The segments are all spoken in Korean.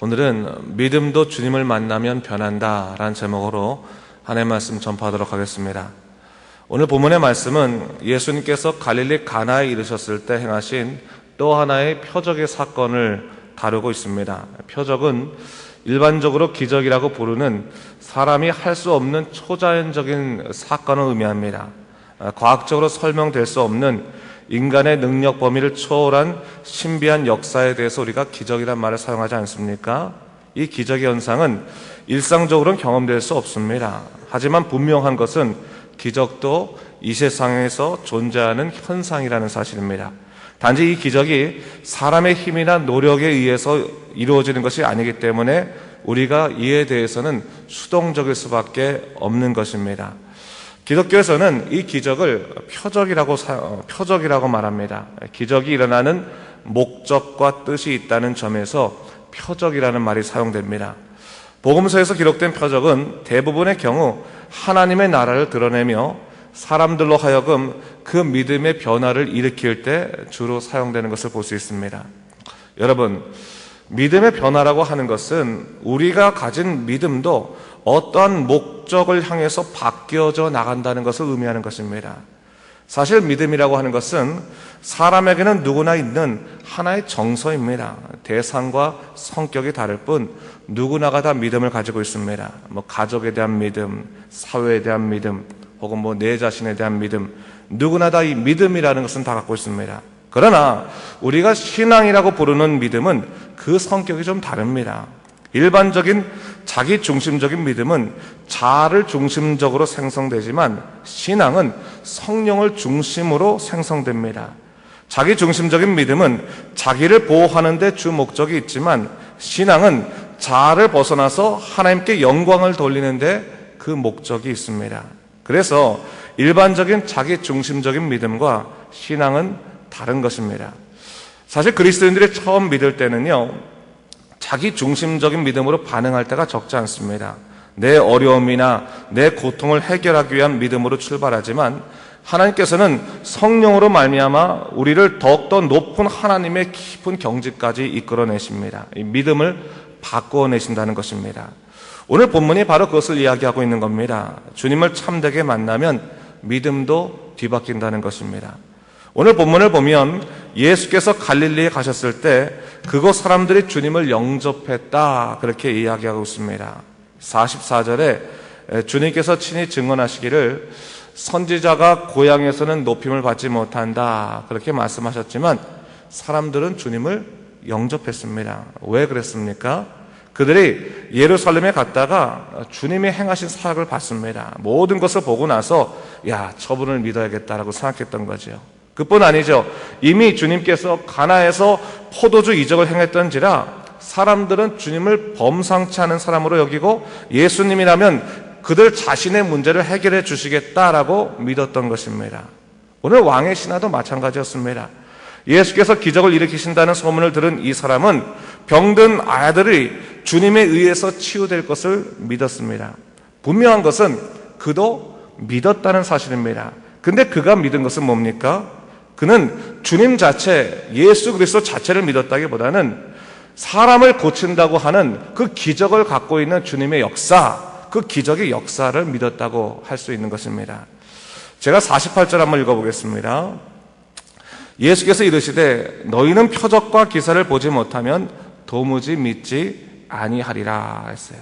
오늘은 믿음도 주님을 만나면 변한다 라는 제목으로 하나님의 말씀 전파하도록 하겠습니다. 오늘 본문의 말씀은 예수님께서 갈릴리 가나에 이르셨을 때 행하신 또 하나의 표적의 사건을 다루고 있습니다. 표적은 일반적으로 기적이라고 부르는 사람이 할 수 없는 초자연적인 사건을 의미합니다. 과학적으로 설명될 수 없는 인간의 능력 범위를 초월한 신비한 역사에 대해서 우리가 기적이란 말을 사용하지 않습니까? 이 기적의 현상은 일상적으로는 경험될 수 없습니다. 하지만 분명한 것은 기적도 이 세상에서 존재하는 현상이라는 사실입니다. 단지 이 기적이 사람의 힘이나 노력에 의해서 이루어지는 것이 아니기 때문에 우리가 이에 대해서는 수동적일 수밖에 없는 것입니다. 기독교에서는 이 기적을 표적이라고 말합니다. 기적이 일어나는 목적과 뜻이 있다는 점에서 표적이라는 말이 사용됩니다. 복음서에서 기록된 표적은 대부분의 경우 하나님의 나라를 드러내며 사람들로 하여금 그 믿음의 변화를 일으킬 때 주로 사용되는 것을 볼 수 있습니다. 여러분, 믿음의 변화라고 하는 것은 우리가 가진 믿음도 어떠한 목적을 향해서 바뀌어져 나간다는 것을 의미하는 것입니다. 사실 믿음이라고 하는 것은 사람에게는 누구나 있는 하나의 정서입니다. 대상과 성격이 다를 뿐 누구나가 다 믿음을 가지고 있습니다. 가족에 대한 믿음, 사회에 대한 믿음, 혹은 내 자신에 대한 믿음, 누구나 다 이 믿음이라는 것은 다 갖고 있습니다. 그러나 우리가 신앙이라고 부르는 믿음은 그 성격이 좀 다릅니다. 일반적인 자기 중심적인 믿음은 자아를 중심적으로 생성되지만 신앙은 성령을 중심으로 생성됩니다. 자기 중심적인 믿음은 자기를 보호하는 데 주 목적이 있지만 신앙은 자아를 벗어나서 하나님께 영광을 돌리는 데 그 목적이 있습니다. 그래서 일반적인 자기 중심적인 믿음과 신앙은 다른 것입니다. 사실 그리스도인들이 처음 믿을 때는요, 자기 중심적인 믿음으로 반응할 때가 적지 않습니다. 내 어려움이나 내 고통을 해결하기 위한 믿음으로 출발하지만 하나님께서는 성령으로 말미암아 우리를 더욱더 높은 하나님의 깊은 경지까지 이끌어내십니다. 이 믿음을 바꾸어내신다는 것입니다. 오늘 본문이 바로 그것을 이야기하고 있는 겁니다. 주님을 참되게 만나면 믿음도 뒤바뀐다는 것입니다. 오늘 본문을 보면 예수께서 갈릴리에 가셨을 때 그곳 사람들이 주님을 영접했다, 그렇게 이야기하고 있습니다. 44절에 주님께서 친히 증언하시기를 선지자가 고향에서는 높임을 받지 못한다, 그렇게 말씀하셨지만 사람들은 주님을 영접했습니다. 왜 그랬습니까? 그들이 예루살렘에 갔다가 주님이 행하신 사역을 봤습니다. 모든 것을 보고 나서 저분을 믿어야겠다라고 생각했던 거죠. 그뿐 아니죠. 이미 주님께서 가나에서 포도주 이적을 행했던지라 사람들은 주님을 범상치 않은 사람으로 여기고 예수님이라면 그들 자신의 문제를 해결해 주시겠다라고 믿었던 것입니다. 오늘 왕의 신하도 마찬가지였습니다. 예수께서 기적을 일으키신다는 소문을 들은 이 사람은 병든 아들이 주님에 의해서 치유될 것을 믿었습니다. 분명한 것은 그도 믿었다는 사실입니다. 근데 그가 믿은 것은 뭡니까? 그는 주님 자체, 예수 그리스도 자체를 믿었다기보다는 사람을 고친다고 하는 그 기적을 갖고 있는 주님의 역사, 그 기적의 역사를 믿었다고 할 수 있는 것입니다. 제가 48절 한번 읽어보겠습니다. 예수께서 이르시되 너희는 표적과 기사를 보지 못하면 도무지 믿지 아니하리라 했어요.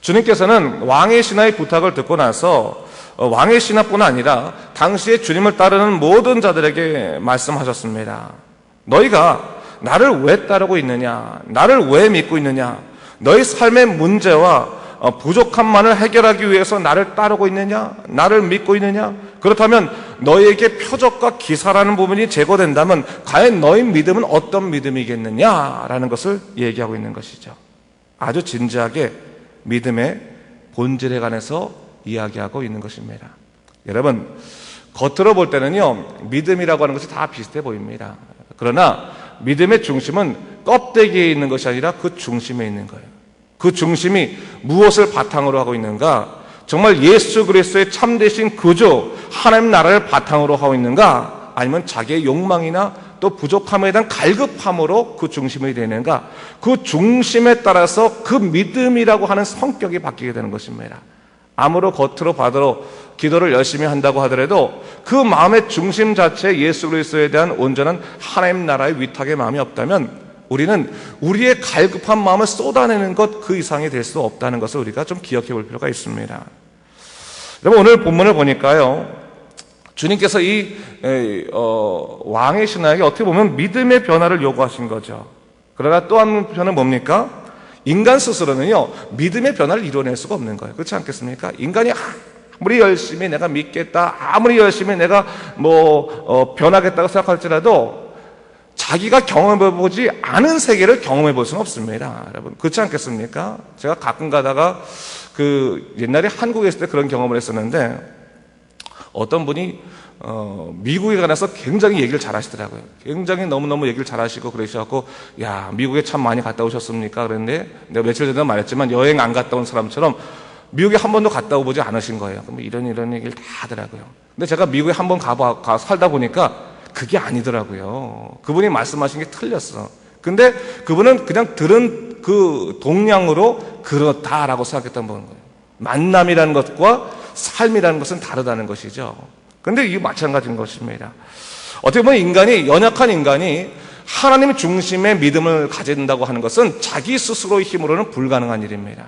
주님께서는 왕의 신하의 부탁을 듣고 나서 왕의 신하뿐 아니라 당시에 주님을 따르는 모든 자들에게 말씀하셨습니다. 너희가 나를 왜 따르고 있느냐? 나를 왜 믿고 있느냐? 너희 삶의 문제와 부족함만을 해결하기 위해서 나를 따르고 있느냐? 나를 믿고 있느냐? 그렇다면 너희에게 표적과 기사라는 부분이 제거된다면 과연 너희 믿음은 어떤 믿음이겠느냐라는 것을 얘기하고 있는 것이죠. 아주 진지하게 믿음의 본질에 관해서 이야기하고 있는 것입니다. 여러분, 겉으로 볼 때는요, 믿음이라고 하는 것이 다 비슷해 보입니다. 그러나 믿음의 중심은 껍데기에 있는 것이 아니라 그 중심에 있는 거예요. 그 중심이 무엇을 바탕으로 하고 있는가? 정말 예수 그리스도의 참되신 구주 하나님 나라를 바탕으로 하고 있는가? 아니면 자기의 욕망이나 또 부족함에 대한 갈급함으로 그 중심이 되는가, 그 중심에 따라서 그 믿음이라고 하는 성격이 바뀌게 되는 것입니다. 아무로 겉으로 봐도 기도를 열심히 한다고 하더라도 그 마음의 중심 자체에 예수 그리스도에 대한 온전한 하나님 나라의 위탁의 마음이 없다면 우리는 우리의 갈급한 마음을 쏟아내는 것 그 이상이 될 수 없다는 것을 우리가 좀 기억해 볼 필요가 있습니다. 여러분, 오늘 본문을 보니까요, 주님께서 이 왕의 신하에게 어떻게 보면 믿음의 변화를 요구하신 거죠. 그러나 또 한편은 뭡니까? 인간 스스로는요, 믿음의 변화를 이뤄낼 수가 없는 거예요. 그렇지 않겠습니까? 인간이 아무리 열심히 내가 믿겠다, 아무리 열심히 내가 변하겠다고 생각할지라도 자기가 경험해보지 않은 세계를 경험해볼 수는 없습니다. 여러분, 그렇지 않겠습니까? 제가 가끔 가다가 옛날에 한국에 있을 때 그런 경험을 했었는데, 어떤 분이 미국에 관해서 굉장히 얘기를 잘 하시더라고요. 굉장히 너무너무 얘기를 잘 하시고 그러셔갖고, 야, 미국에 참 많이 갔다 오셨습니까? 그랬는데 내가 며칠 전에 말했지만 여행 안 갔다 온 사람처럼 미국에 한 번도 갔다 오지 않으신 거예요. 그럼 이런 얘기를 다 하더라고요. 근데 제가 미국에 한 번 가 살다 보니까 그게 아니더라고요. 그분이 말씀하신 게 틀렸어. 근데 그분은 그냥 들은 그 동량으로 그렇다라고 생각했던 거예요. 만남이라는 것과 삶이라는 것은 다르다는 것이죠. 그런데 이게 마찬가지인 것입니다. 어떻게 보면 연약한 인간이 하나님 중심의 믿음을 가진다고 하는 것은 자기 스스로의 힘으로는 불가능한 일입니다.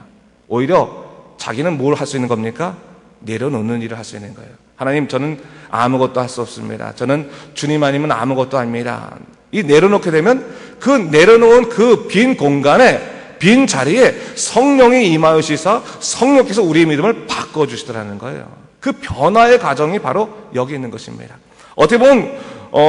오히려 자기는 뭘 할 수 있는 겁니까? 내려놓는 일을 할 수 있는 거예요. 하나님, 저는 아무것도 할 수 없습니다. 저는 주님 아니면 아무것도 아닙니다. 이 내려놓게 되면 그 내려놓은 그 빈 공간에, 빈 자리에 성령이 임하시사 성령께서 우리의 믿음을 바꿔주시더라는 거예요. 그 변화의 과정이 바로 여기 있는 것입니다. 어떻게 보면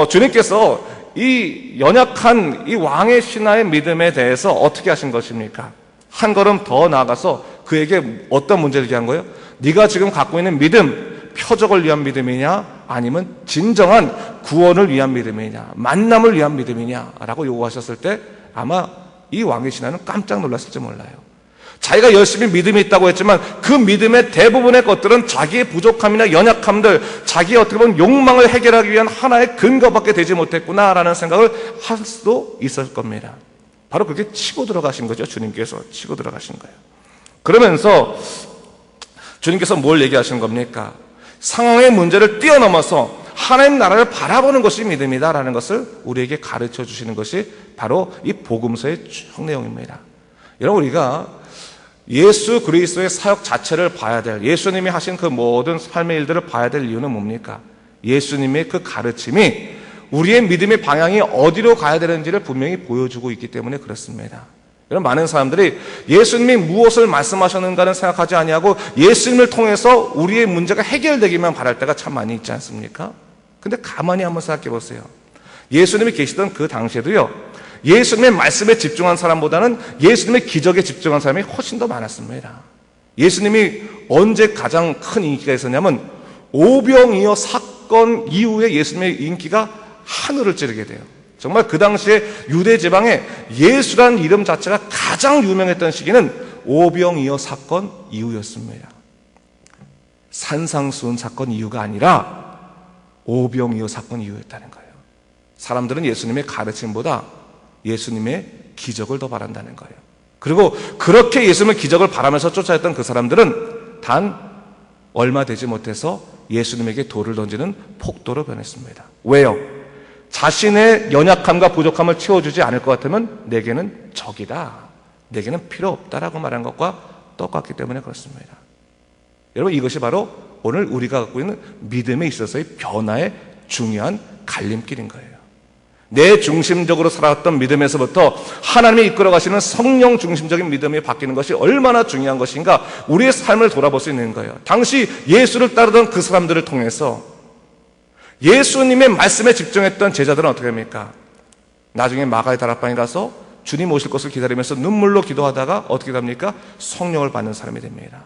주님께서 이 연약한 이 왕의 신하의 믿음에 대해서 어떻게 하신 것입니까? 한 걸음 더 나아가서 그에게 어떤 문제를 제기한 거예요? 네가 지금 갖고 있는 믿음, 표적을 위한 믿음이냐, 아니면 진정한 구원을 위한 믿음이냐, 만남을 위한 믿음이냐 라고 요구하셨을 때 아마 이 왕의 신하는 깜짝 놀랐을지 몰라요. 자기가 열심히 믿음이 있다고 했지만 그 믿음의 대부분의 것들은 자기의 부족함이나 연약함들, 자기의 어떻게 보면 욕망을 해결하기 위한 하나의 근거밖에 되지 못했구나라는 생각을 할 수도 있을 겁니다. 바로 그렇게 치고 들어가신 거죠. 주님께서 치고 들어가신 거예요. 그러면서 주님께서 뭘 얘기하신 겁니까? 상황의 문제를 뛰어넘어서 하나님 나라를 바라보는 것이 믿음이다라는 것을 우리에게 가르쳐 주시는 것이 바로 이 복음서의 쭉 내용입니다. 여러분, 우리가 예수 그리스도의 사역 자체를 봐야 될, 예수님이 하신 그 모든 삶의 일들을 봐야 될 이유는 뭡니까? 예수님의 그 가르침이 우리의 믿음의 방향이 어디로 가야 되는지를 분명히 보여주고 있기 때문에 그렇습니다. 여러분, 많은 사람들이 예수님이 무엇을 말씀하셨는가는 생각하지 아니하고 예수님을 통해서 우리의 문제가 해결되기만 바랄 때가 참 많이 있지 않습니까? 근데 가만히 한번 생각해 보세요. 예수님이 계시던 그 당시에도요, 예수님의 말씀에 집중한 사람보다는 예수님의 기적에 집중한 사람이 훨씬 더 많았습니다. 예수님이 언제 가장 큰 인기가 있었냐면 오병이어 사건 이후에 예수님의 인기가 하늘을 찌르게 돼요. 정말 그 당시에 유대 지방에 예수라는 이름 자체가 가장 유명했던 시기는 오병이어 사건 이후였습니다. 산상수훈 사건 이후가 아니라 오병이어 사건 이후였다는 거예요. 사람들은 예수님의 가르침보다 예수님의 기적을 더 바란다는 거예요. 그리고 그렇게 예수님의 기적을 바라면서 쫓아했던 그 사람들은 단 얼마 되지 못해서 예수님에게 돌을 던지는 폭도로 변했습니다. 왜요? 자신의 연약함과 부족함을 채워주지 않을 것 같으면 내게는 적이다, 내게는 필요 없다라고 말한 것과 똑같기 때문에 그렇습니다. 여러분, 이것이 바로 오늘 우리가 갖고 있는 믿음에 있어서의 변화의 중요한 갈림길인 거예요. 내 중심적으로 살아왔던 믿음에서부터 하나님이 이끌어 가시는 성령 중심적인 믿음이 바뀌는 것이 얼마나 중요한 것인가, 우리의 삶을 돌아볼 수 있는 거예요. 당시 예수를 따르던 그 사람들을 통해서 예수님의 말씀에 집중했던 제자들은 어떻게 합니까? 나중에 마가의 다락방에 가서 주님 오실 것을 기다리면서 눈물로 기도하다가 어떻게 됩니까? 성령을 받는 사람이 됩니다.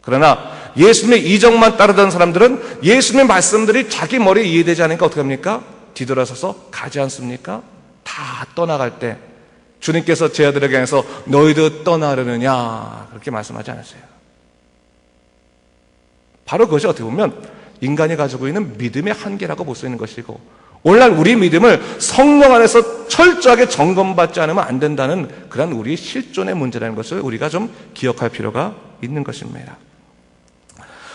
그러나 예수님의 이적만 따르던 사람들은 예수님의 말씀들이 자기 머리에 이해되지 않으니까 어떻게 합니까? 뒤돌아서서 가지 않습니까? 다 떠나갈 때 주님께서 제자들에게 향해서 너희도 떠나려느냐 그렇게 말씀하지 않으세요. 바로 그것이 어떻게 보면 인간이 가지고 있는 믿음의 한계라고 볼 수 있는 것이고, 오늘날 우리 믿음을 성령 안에서 철저하게 점검받지 않으면 안 된다는 그런 우리 실존의 문제라는 것을 우리가 좀 기억할 필요가 있는 것입니다.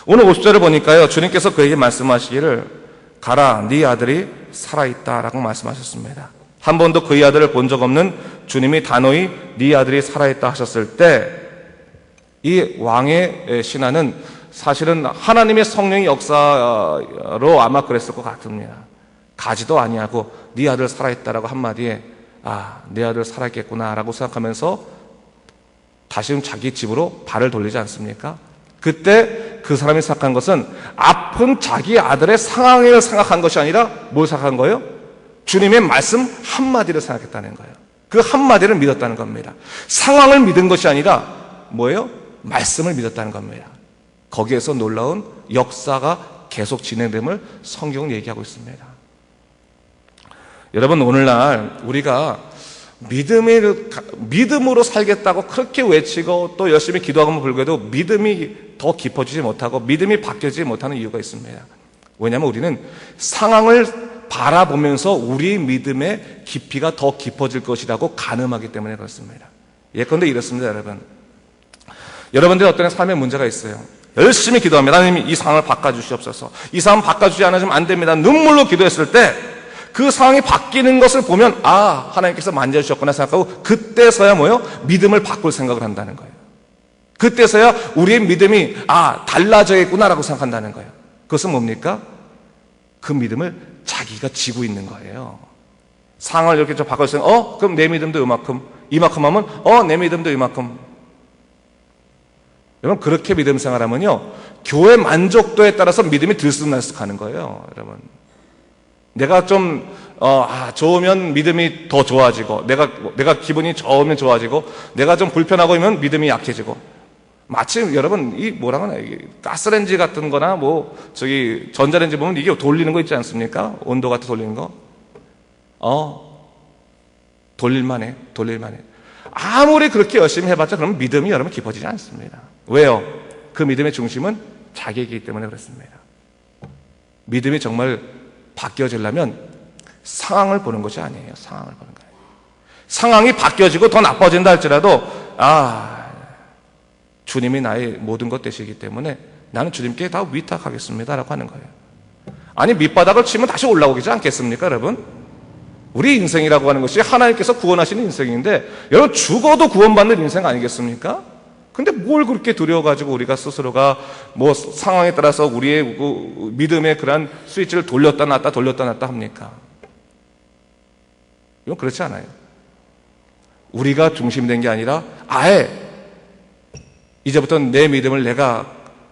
오늘 50절을 보니까요, 주님께서 그에게 말씀하시기를 가라, 네 아들이 살아있다라고 말씀하셨습니다. 한 번도 그의 아들을 본 적 없는 주님이 단호히 네 아들이 살아있다 하셨을 때 이 왕의 신하는 사실은 하나님의 성령의 역사로 아마 그랬을 것 같습니다. 가지도 아니하고 네 아들 살아있다라고 한마디에 내 아들 살아있겠구나라고 생각하면서 다시금 자기 집으로 발을 돌리지 않습니까? 그때 그 사람이 생각한 것은 아픈 자기 아들의 상황을 생각한 것이 아니라 뭘 생각한 거예요? 주님의 말씀 한마디를 생각했다는 거예요. 그 한마디를 믿었다는 겁니다. 상황을 믿은 것이 아니라 뭐예요? 말씀을 믿었다는 겁니다. 거기에서 놀라운 역사가 계속 진행됨을 성경은 얘기하고 있습니다. 여러분, 오늘날 우리가 믿음으로 살겠다고 그렇게 외치고 또 열심히 기도하고 불구해도 믿음이 더 깊어지지 못하고 믿음이 바뀌지 못하는 이유가 있습니다. 왜냐하면 우리는 상황을 바라보면서 우리의 믿음의 깊이가 더 깊어질 것이라고 가늠하기 때문에 그렇습니다. 예컨대 이렇습니다, 여러분. 여러분들이 어떤 삶에 문제가 있어요. 열심히 기도합니다. 하나님, 이 상황을 바꿔주시옵소서. 이 상황 바꿔주지 않으시면 안 됩니다. 눈물로 기도했을 때 그 상황이 바뀌는 것을 보면 하나님께서 만져주셨구나 생각하고 그때서야 뭐요? 믿음을 바꿀 생각을 한다는 거예요. 그때서야 우리의 믿음이 달라져야겠구나라고 생각한다는 거예요. 그것은 뭡니까? 그 믿음을 자기가 지고 있는 거예요. 상황을 이렇게 좀 바꿔주세요. 그럼 내 믿음도 이만큼 하면 내 믿음도 이만큼. 여러분, 그렇게 믿음 생활하면요, 교회 만족도에 따라서 믿음이 들쑥날쑥하는 거예요. 여러분, 내가 좀 좋으면 믿음이 더 좋아지고, 내가 기분이 좋으면 좋아지고, 내가 좀 불편하고 있으면 믿음이 약해지고. 마치 여러분, 이 뭐라고 하나, 이게 가스레인지 같은 거나 전자레인지 보면 이게 돌리는 거 있지 않습니까? 온도 같은 돌리는 거. 돌릴만해. 아무리 그렇게 열심히 해봤자 그러면 믿음이 여러분 깊어지지 않습니다. 왜요? 그 믿음의 중심은 자기이기 때문에 그렇습니다. 믿음이 정말 바뀌어지려면 상황을 보는 것이 아니에요. 상황을 보는 거예요. 상황이 바뀌어지고 더 나빠진다 할지라도 주님이 나의 모든 것 되시기 때문에 나는 주님께 다 위탁하겠습니다라고 하는 거예요. 아니, 밑바닥을 치면 다시 올라오지 않겠습니까, 여러분? 우리 인생이라고 하는 것이 하나님께서 구원하시는 인생인데, 여러분, 죽어도 구원받는 인생 아니겠습니까? 근데 뭘 그렇게 두려워가지고 우리가 스스로가 상황에 따라서 우리의 믿음의 그런 스위치를 돌렸다 놨다 합니까? 이건 그렇지 않아요. 우리가 중심된 게 아니라 아예 이제부터는 내 믿음을 내가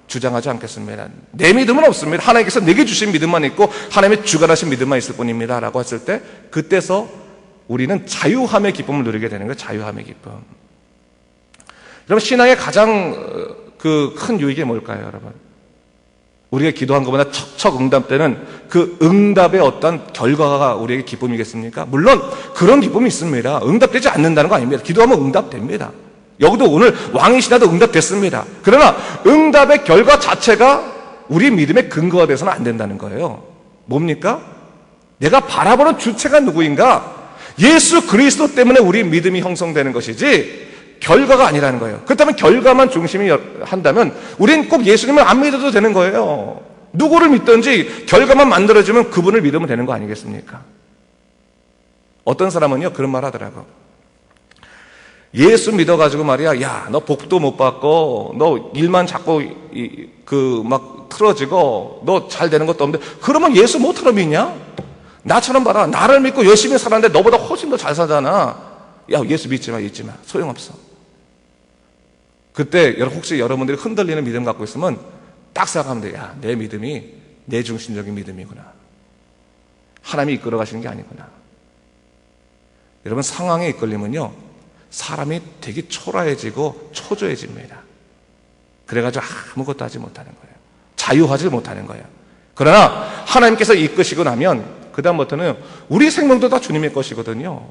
주장하지 않겠습니다. 내 믿음은 없습니다. 하나님께서 내게 주신 믿음만 있고 하나님의 주관하신 믿음만 있을 뿐입니다 라고 했을 때, 그때서 우리는 자유함의 기쁨을 누리게 되는 거예요. 자유함의 기쁨. 여러분, 신앙의 가장 큰 유익이 뭘까요, 여러분? 우리가 기도한 것보다 척척 응답되는 그 응답의 어떤 결과가 우리에게 기쁨이겠습니까? 물론 그런 기쁨이 있습니다. 응답되지 않는다는 거 아닙니다. 기도하면 응답됩니다. 여기도 오늘 왕의 신하도 응답됐습니다. 그러나 응답의 결과 자체가 우리 믿음의 근거가 돼서는 안 된다는 거예요. 뭡니까? 내가 바라보는 주체가 누구인가? 예수 그리스도 때문에 우리 믿음이 형성되는 것이지 결과가 아니라는 거예요. 그렇다면 결과만 중심이 한다면 우린 꼭 예수님을 안 믿어도 되는 거예요. 누구를 믿든지 결과만 만들어주면 그분을 믿으면 되는 거 아니겠습니까? 어떤 사람은요, 그런 말 하더라고. 예수 믿어가지고 말이야, 야, 너 복도 못 받고, 너 일만 자꾸 막 틀어지고, 너 잘 되는 것도 없는데, 그러면 예수 못하러 믿냐? 나처럼 봐라. 나를 믿고 열심히 살았는데 너보다 훨씬 더 잘 살잖아. 야, 예수 믿지 마. 소용없어. 그때 혹시 여러분들이 흔들리는 믿음 갖고 있으면 딱 생각하면 돼. 야, 내 믿음이 내 중심적인 믿음이구나. 하나님이 이끌어 가시는 게 아니구나. 여러분, 상황에 이끌리면요, 사람이 되게 초라해지고 초조해집니다. 그래가지고 아무것도 하지 못하는 거예요. 자유하지 못하는 거예요. 그러나 하나님께서 이끄시고 나면 그 다음부터는 우리 생명도 다 주님의 것이거든요.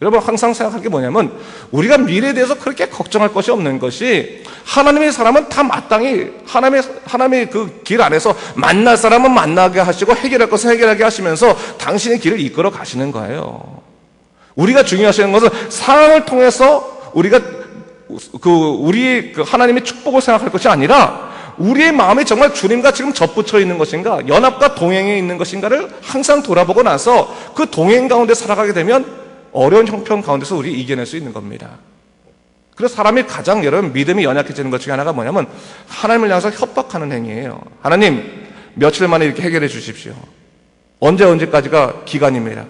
여러분 항상 생각할 게 뭐냐면 우리가 미래에 대해서 그렇게 걱정할 것이 없는 것이 하나님의 사람은 다 마땅히 하나님의 그 길 안에서 만날 사람은 만나게 하시고 해결할 것은 해결하게 하시면서 당신의 길을 이끌어 가시는 거예요. 우리가 중요하신 것은 상황을 통해서 우리가 우리의 하나님의 축복을 생각할 것이 아니라 우리의 마음이 정말 주님과 지금 접붙여 있는 것인가, 연합과 동행에 있는 것인가를 항상 돌아보고 나서 그 동행 가운데 살아가게 되면 어려운 형편 가운데서 우리 이겨낼 수 있는 겁니다. 그래서 사람이 가장 여러분 믿음이 연약해지는 것 중에 하나가 뭐냐면 하나님을 향해서 협박하는 행위예요. 하나님 며칠 만에 이렇게 해결해 주십시오. 언제까지가 기간입니다.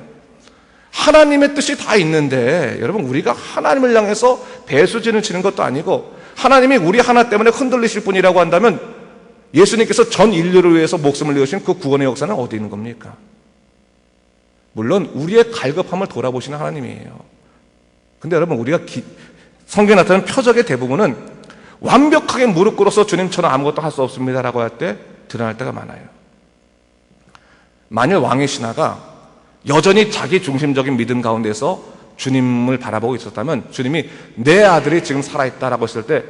하나님의 뜻이 다 있는데 여러분 우리가 하나님을 향해서 배수진을 치는 것도 아니고 하나님이 우리 하나 때문에 흔들리실 분이라고 한다면 예수님께서 전 인류를 위해서 목숨을 내어주신 그 구원의 역사는 어디 있는 겁니까? 물론 우리의 갈급함을 돌아보시는 하나님이에요. 근데 여러분 우리가 성경에 나타나는 표적의 대부분은 완벽하게 무릎 꿇어서 주님처럼 아무것도 할 수 없습니다라고 할 때 드러날 때가 많아요. 만일 왕의 신하가 여전히 자기 중심적인 믿음 가운데서 주님을 바라보고 있었다면 주님이 내 아들이 지금 살아있다라고 했을 때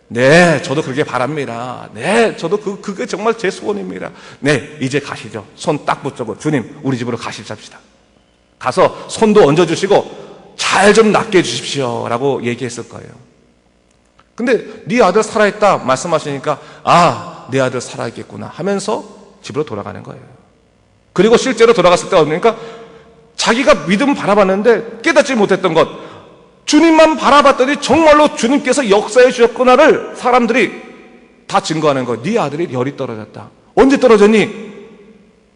네, 저도 그렇게 바랍니다. 네, 저도 그게 정말 제 소원입니다. 네, 이제 가시죠. 손 딱 붙잡고 주님, 우리 집으로 가십시다. 가서 손도 얹어주시고 잘 좀 낫게 해주십시오. 라고 얘기했을 거예요. 근데 네 아들 살아있다 말씀하시니까 아, 내 아들 살아있겠구나 하면서 집으로 돌아가는 거예요. 그리고 실제로 돌아갔을 때 어떠니까 자기가 믿음 바라봤는데 깨닫지 못했던 것, 주님만 바라봤더니 정말로 주님께서 역사해 주셨구나를 사람들이 다 증거하는 거예요. 네 아들이 열이 떨어졌다. 언제 떨어졌니?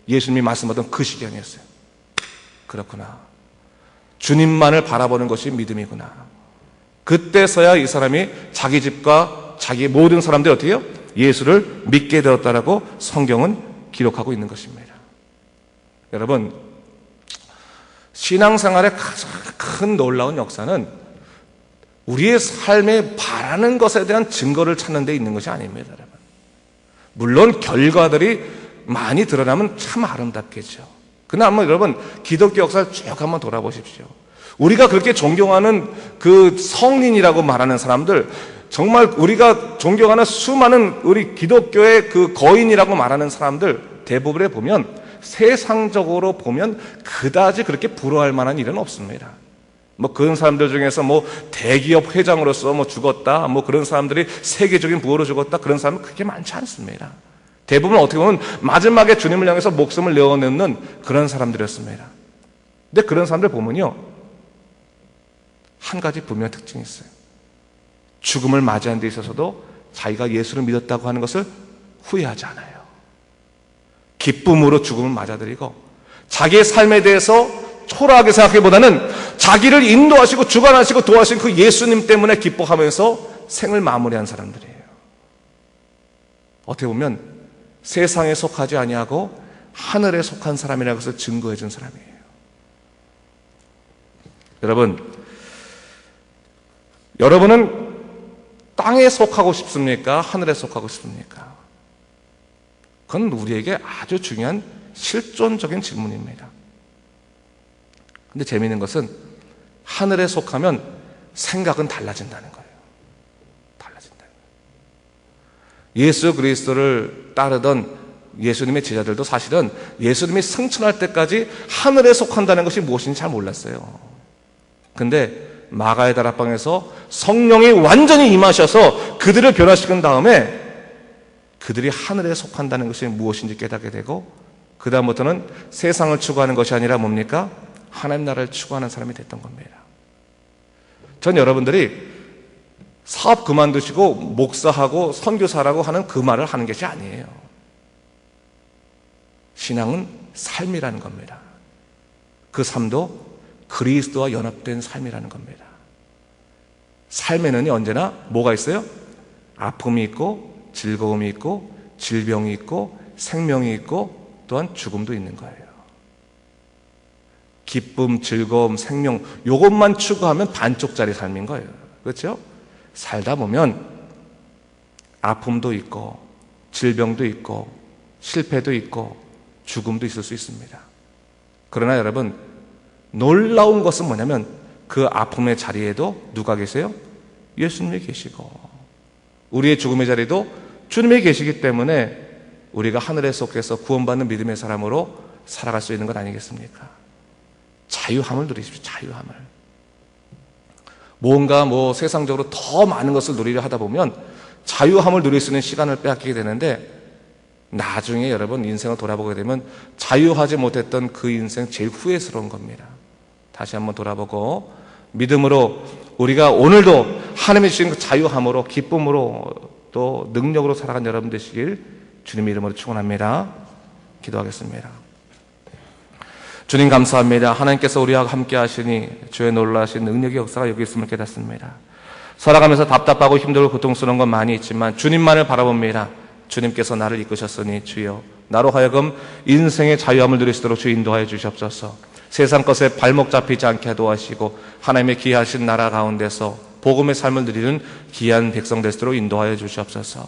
예수님이 말씀하던 그 시기 아니었어요. 그렇구나. 주님만을 바라보는 것이 믿음이구나. 그때서야 이 사람이 자기 집과 자기 모든 사람들이 어떻게 해요? 예수를 믿게 되었다라고 성경은 기록하고 있는 것입니다. 여러분, 신앙생활의 가장 큰 놀라운 역사는 우리의 삶에 바라는 것에 대한 증거를 찾는 데 있는 것이 아닙니다, 여러분. 물론 결과들이 많이 드러나면 참 아름답겠죠. 그러나 한번 여러분 기독교 역사를 쭉 한번 돌아보십시오. 우리가 그렇게 존경하는 그 성인이라고 말하는 사람들, 정말 우리가 존경하는 수많은 우리 기독교의 그 거인이라고 말하는 사람들 대부분에 보면 세상적으로 보면 그다지 그렇게 부러워할 만한 일은 없습니다. 뭐 그런 사람들 중에서 뭐 대기업 회장으로서 뭐 죽었다, 뭐 그런 사람들이 세계적인 부호로 죽었다, 그런 사람은 그렇게 많지 않습니다. 대부분 어떻게 보면 마지막에 주님을 향해서 목숨을 내어놓는 그런 사람들이었습니다. 근데 그런 사람들 보면요, 한 가지 분명한 특징이 있어요. 죽음을 맞이하는 데 있어서도 자기가 예수를 믿었다고 하는 것을 후회하지 않아요. 기쁨으로 죽음을 맞아들이고 자기의 삶에 대해서 초라하게 생각하기보다는 자기를 인도하시고 주관하시고 도와주신 그 예수님 때문에 기뻐하면서 생을 마무리한 사람들이에요. 어떻게 보면 세상에 속하지 아니하고 하늘에 속한 사람이라는 것을 증거해 준 사람이에요. 여러분은 땅에 속하고 싶습니까? 하늘에 속하고 싶습니까? 그건 우리에게 아주 중요한 실존적인 질문입니다. 근데 재미있는 것은 하늘에 속하면 생각은 달라진다는 거예요. 달라진다는 거예요. 예수 그리스도를 따르던 예수님의 제자들도 사실은 예수님이 승천할 때까지 하늘에 속한다는 것이 무엇인지 잘 몰랐어요. 근데 마가의 다락방에서 성령이 완전히 임하셔서 그들을 변화시킨 다음에 그들이 하늘에 속한다는 것이 무엇인지 깨닫게 되고 그 다음부터는 세상을 추구하는 것이 아니라 뭡니까? 하나님 나라를 추구하는 사람이 됐던 겁니다. 전 여러분들이 사업 그만두시고 목사하고 선교사라고 하는 그 말을 하는 것이 아니에요. 신앙은 삶이라는 겁니다. 그 삶도 그리스도와 연합된 삶이라는 겁니다. 삶에는 언제나 뭐가 있어요? 아픔이 있고 즐거움이 있고 질병이 있고 생명이 있고 또한 죽음도 있는 거예요. 기쁨, 즐거움, 생명 이것만 추구하면 반쪽짜리 삶인 거예요. 그렇죠? 살다 보면 아픔도 있고 질병도 있고 실패도 있고 죽음도 있을 수 있습니다. 그러나 여러분 놀라운 것은 뭐냐면 그 아픔의 자리에도 누가 계세요? 예수님이 계시고, 우리의 죽음의 자리도 주님이 계시기 때문에 우리가 하늘에 속해서 구원받는 믿음의 사람으로 살아갈 수 있는 것 아니겠습니까? 자유함을 누리십시오. 자유함을. 뭔가 세상적으로 더 많은 것을 누리려 하다 보면 자유함을 누릴 수 있는 시간을 빼앗기게 되는데, 나중에 여러분 인생을 돌아보게 되면 자유하지 못했던 그 인생 제일 후회스러운 겁니다. 다시 한번 돌아보고 믿음으로 우리가 오늘도 하나님이 주신 그 자유함으로, 기쁨으로, 또 능력으로 살아간 여러분 되시길 주님의 이름으로 축원합니다. 기도하겠습니다. 주님 감사합니다. 하나님께서 우리와 함께 하시니 주의 놀라신 능력의 역사가 여기 있음을 깨닫습니다. 살아가면서 답답하고 힘들고 고통스러운 건 많이 있지만 주님만을 바라봅니다. 주님께서 나를 이끄셨으니 주여, 나로 하여금 인생의 자유함을 누릴 수 있도록 주 인도하여 주시옵소서. 세상 것에 발목 잡히지 않게 도와주시고 하나님의 귀하신 나라 가운데서 복음의 삶을 누리는 귀한 백성 될 수 있도록 인도하여 주시옵소서.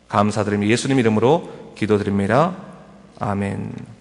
감사드리며 예수님 이름으로 기도드립니다. 아멘.